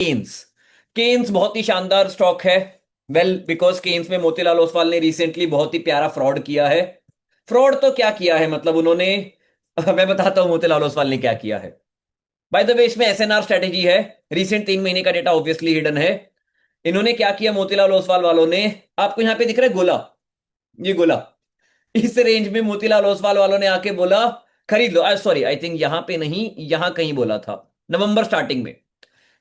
Keynes. Keynes बहुत ही शानदार स्टॉक है। वेल बिकॉज केन्स में मोतीलाल ओसवाल ने रिसेंटली बहुत ही प्यारा फ्रॉड किया है। फ्रॉड तो क्या किया है, मतलब उन्होंने मैं बताता हूं मोतीलाल ओसवाल ने क्या किया है। बाय द वे इसमें एसएनआर स्ट्रेटेजी है। रिसेंट 3 महीने का डेटा ऑब्वियसली हिडन है। इन्होंने क्या किया, मोतीलाल ओसवाल वालों ने, आपको यहां पे दिख रहा है गोला, ये गोला, इस रेंज में मोतीलाल ओसवाल वालों ने आके बोला खरीद लो। सॉरी, आई थिंक यहां पे नहीं, यहां कहीं बोला था नवंबर स्टार्टिंग में।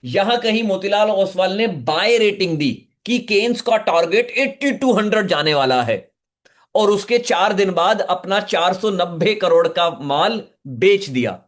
यहां कहीं मोतीलाल ओसवाल ने बाय रेटिंग दी कि केन्स का टारगेट 8200 जाने वाला है, और उसके 4 दिन बाद अपना 490 करोड़ का माल बेच दिया।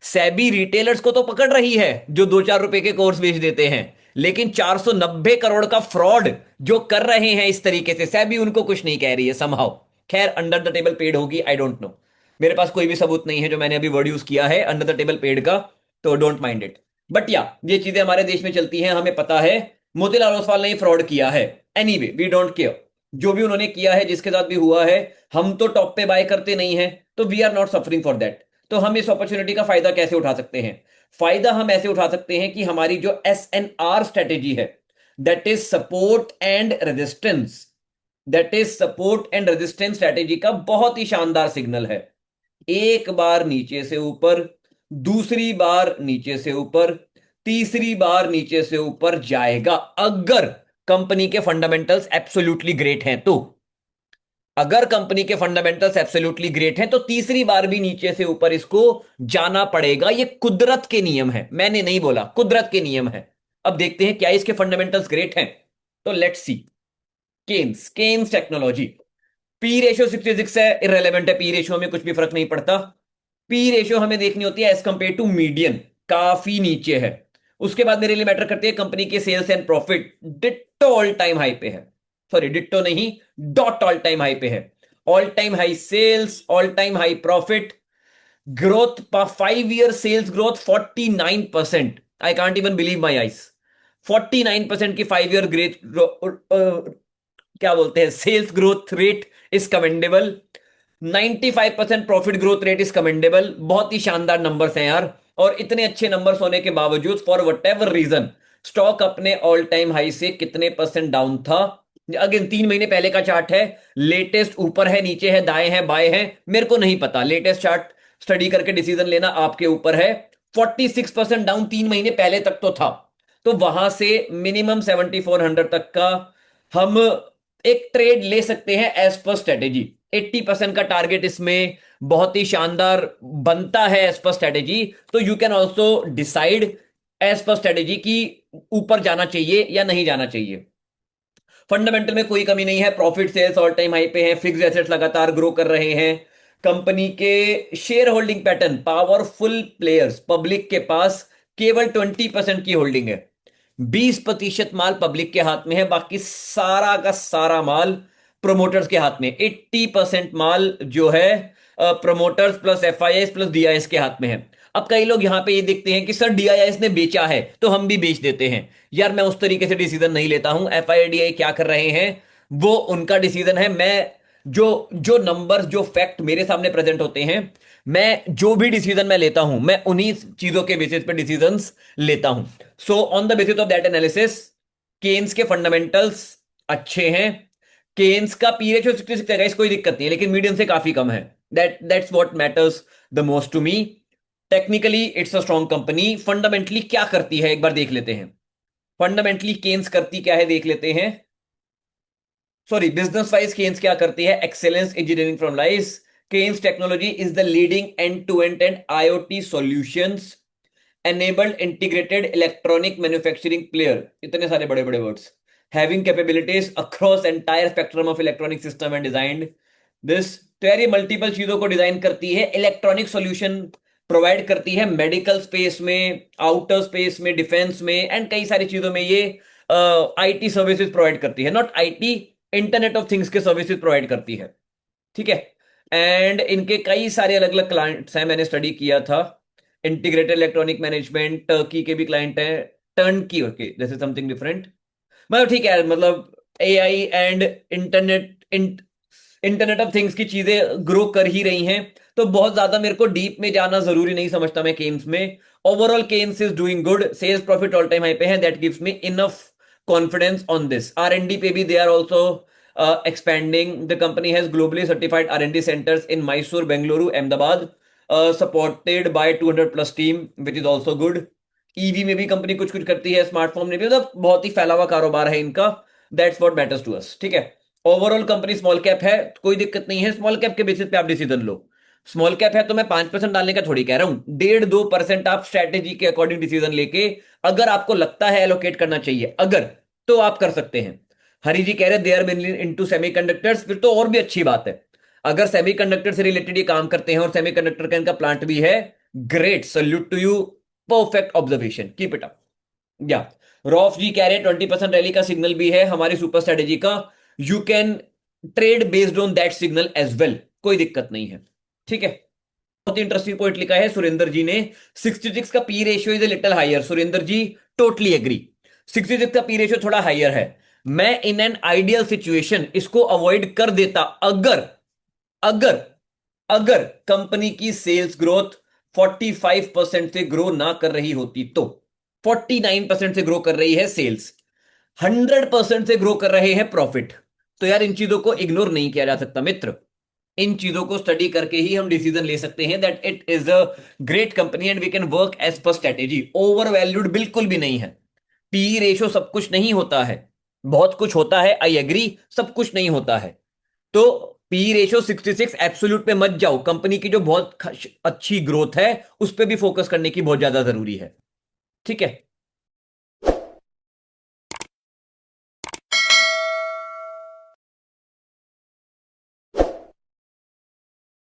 सेबी रिटेलर्स को तो पकड़ रही है जो 2-4 रुपए के कोर्स बेच देते हैं, लेकिन 490 करोड़ का फ्रॉड जो कर रहे हैं इस तरीके से, सेबी उनको कुछ नहीं कह रही है समहाउ। खैर अंडर द टेबल पेड होगी, आई डोंट नो। मेरे पास कोई भी सबूत नहीं है जो मैंने अभी वर्ड यूज किया है अंडर द टेबल पेड का, तो डोंट माइंड इट। बट या ये चीजें हमारे देश में चलती हैं, हमें पता है मोतीलाल ओसवाल ने फ्रॉड किया है। एनीवे वी डोंट केयर, जो भी उन्होंने किया है, जिसके साथ भी हुआ है, हम तो टॉप पे बाय करते नहीं है, तो we are not suffering for that. तो हम इस अपॉर्चुनिटी का फायदा कैसे उठा सकते हैं? फायदा हम ऐसे उठा सकते हैं कि हमारी जो एसएनआर स्ट्रेटेजी है, that is support and resistance, that is support and resistance strategy का बहुत ही शानदार सिग्नल है। एक बार नीचे से ऊपर, दूसरी बार नीचे से ऊपर, तीसरी बार नीचे से ऊपर जाएगा अगर कंपनी के फंडामेंटल्स एब्सोल्युटली ग्रेट हैं तो। अगर कंपनी के फंडामेंटल्स एब्सोल्युटली ग्रेट हैं तो तीसरी बार भी नीचे से ऊपर इसको जाना पड़ेगा। ये कुदरत के नियम है, मैंने नहीं बोला, कुदरत के नियम है। अब देखते हैं क्या इसके फंडामेंटल्स ग्रेट हैं। तो let's see. Kaynes, Kaynes technology. P ratio 66 है, इररेलेवेंट है, पी रेशियो में कुछ भी फर्क नहीं पड़ता। पी रेशियो हमें देखनी होती है एज कंपेयर टू मीडियन, काफी नीचे है। उसके बाद मेरे लिए मैटर करती है कंपनी के sales and profit, ditto all time high पे है। सॉरी डिट्टो नहीं, डॉट ऑल टाइम हाई पे है। All time high sales, all time high profit, growth, 5 year sales growth 49%। I can't even believe my eyes. 49% की 5 year growth, क्या बोलते हैं, sales growth rate is commendable. 95% profit growth rate is commendable. बहुत ही शानदार numbers हैं यार। और इतने अच्छे नंबर्स होने के बावजूद for whatever reason stock अपने ऑल टाइम हाई से कितने परसेंट डाउन था। अगेन 3 महीने पहले का चार्ट है, लेटेस्ट ऊपर है, नीचे है, दाएं है, बाएं है, मेरे को नहीं पता। लेटेस्ट चार्ट स्टडी करके डिसीजन लेना आपके ऊपर है। 46% डाउन 3 महीने पहले तक तो था। तो वहां से मिनिमम 7400 तक का हम एक ट्रेड ले सकते हैं एज पर स्ट्रेटेजी। 80% का टारगेट इसमें बहुत ही शानदार बनता है एज पर स्ट्रेटेजी। तो you can also decide as per strategy कि ऊपर जाना चाहिए या नहीं जाना चाहिए। फंडामेंटल में कोई कमी नहीं है, profit sales all time high पे है, फिक्स एसेट्स लगातार ग्रो कर रहे हैं। कंपनी के share holding pattern, powerful players, public के पास केवल 20% की होल्डिंग है। 20% माल पब्लिक के हाथ में है, बाकी सारा का सारा माल प्रोमोटर्स के हाथ में। 80% माल जो है promoters plus FIS plus DIIs के हाथ में है। अब कई लोग यहां पे ये देखते हैं कि सर डीआईएस ने बेचा है तो हम भी बेच देते हैं। यार मैं उस तरीके से डिसीजन नहीं लेता हूं। एफआईडीआई क्या कर रहे हैं वो उनका डिसीजन है। मैं जो जो नंबर्स, जो फैक्ट मेरे सामने प्रेजेंट होते हैं, मैं जो भी डिसीजन मैं लेता हूं, मैं उन्हीं चीजों के बेसिस पे डिसीजंस लेता हूं। So on the basis of that analysis, Kaynes के फंडामेंटल्स अच्छे हैं। केन्स का पी रेशियो 66 है, कोई दिक्कत नहीं है, लेकिन मीडियम से काफी कम है। That's what matters the most to me. Technically it's a strong company. Fundamentally क्या करती है एक बार देख लेते हैं। फंडामेंटली केन्स करती क्या है देख लेते हैं। सॉरी, बिजनेस वाइज केन्स क्या करती है? Excellence engineering from lies. Kaynes technology is the leading end to end IoT solutions enabled integrated electronic manufacturing player। इतने सारे बड़े बड़े words. having capabilities across entire spectrum of electronic system and designed this। तो यार ये मल्टीपल चीजों को design करती है, इलेक्ट्रॉनिक सॉल्यूशन प्रोवाइड करती है मेडिकल स्पेस में, आउटर स्पेस में, डिफेंस में, एंड कई सारी चीजों में ये आईटी सर्विसेज प्रोवाइड करती है। Not IT, internet of things के सर्विसेज प्रोवाइड करती है। ठीक है। एंड इनके कई सारे अलग अलग क्लाइंट्स हैं, मैंने स्टडी किया था। इंटीग्रेटेड इलेक्ट्रॉनिक मैनेजमेंट, टर्की के भी क्लाइंट हैं। टर्न की, okay, this is something different. मतलब ठीक है, मतलब AI and internet of things की चीजें ग्रो कर ही रही हैं। तो बहुत ज्यादा मेरे को डीप में जाना जरूरी नहीं समझता मैं केन्स में। Overall Kaynes is doing good, sales profit all time high पे है, that gives me enough confidence on this. R&D पे भी they are also expanding. The company has globally certified R&D centers in Mysore, Bengaluru, Ahmedabad, supported by 200 plus team, which is also good. EV में भी company कुछ कुछ करती है, smartphone में भी, मतलब बहुत ही फैला हुआ कारोबार है इनका। That's what matters to us, ठीक है। ओवरऑल कंपनी स्मॉल कैप है, कोई दिक्कत नहीं है, स्मॉल कैप के बेसिस पे आप डिसीजन लो। स्मॉल कैप है तो मैं 5% डालने का थोड़ी कह रहा हूं, 1.5-2% आप स्ट्रेटेजी के अकॉर्डिंग डिसीजन लेके, अगर आपको लगता है एलोकेट करना चाहिए, अगर, तो आप कर सकते हैं। हरी जी कह रहे they are mainly into semiconductors, फिर तो और भी अच्छी बात है। अगर सेमीकंडक्टर से रिलेटेड ये काम करते हैं और सेमीकंडक्टर का इनका प्लांट भी है, great, salute to you, perfect observation, keep it up. या रॉफ जी कह रहे हैं 20% रैली का सिग्नल भी है हमारी सुपर स्ट्रेटेजी का, you can trade based on that signal as well, कोई दिक्कत नहीं है, ठीक है। बहुत इंटरेस्टिंग पॉइंट लिखा है सुरेंद्र जी ने, 66 का P ratio is a little higher. Surendra ji totally agree, 66 का पी रेशियो थोड़ा हायर है। मैं इन एन आइडियल सिचुएशन इसको अवॉइड कर देता, अगर अगर अगर कंपनी की सेल्स ग्रोथ 45% से ग्रो ना कर रही होती तो। 49% से ग्रो कर रही है सेल्स, 100% से ग्रो कर रहे हैं प्रॉफिट, तो यार इन चीजों को इग्नोर नहीं किया जा सकता मित्र। इन चीजों को स्टडी करके ही हम डिसीजन ले सकते हैं that it is a great company and we can work as per strategy. Over valued बिल्कुल भी नहीं है। पी रेशो सब कुछ नहीं होता है, बहुत कुछ होता है, आई एग्री, सब कुछ नहीं होता है। तो पी रेशो 66 एब्सोल्यूट पे मत जाओ, कंपनी की जो बहुत अच्छी ग्रोथ है उस पर भी फोकस करने की बहुत ज्यादा जरूरी है, ठीक है।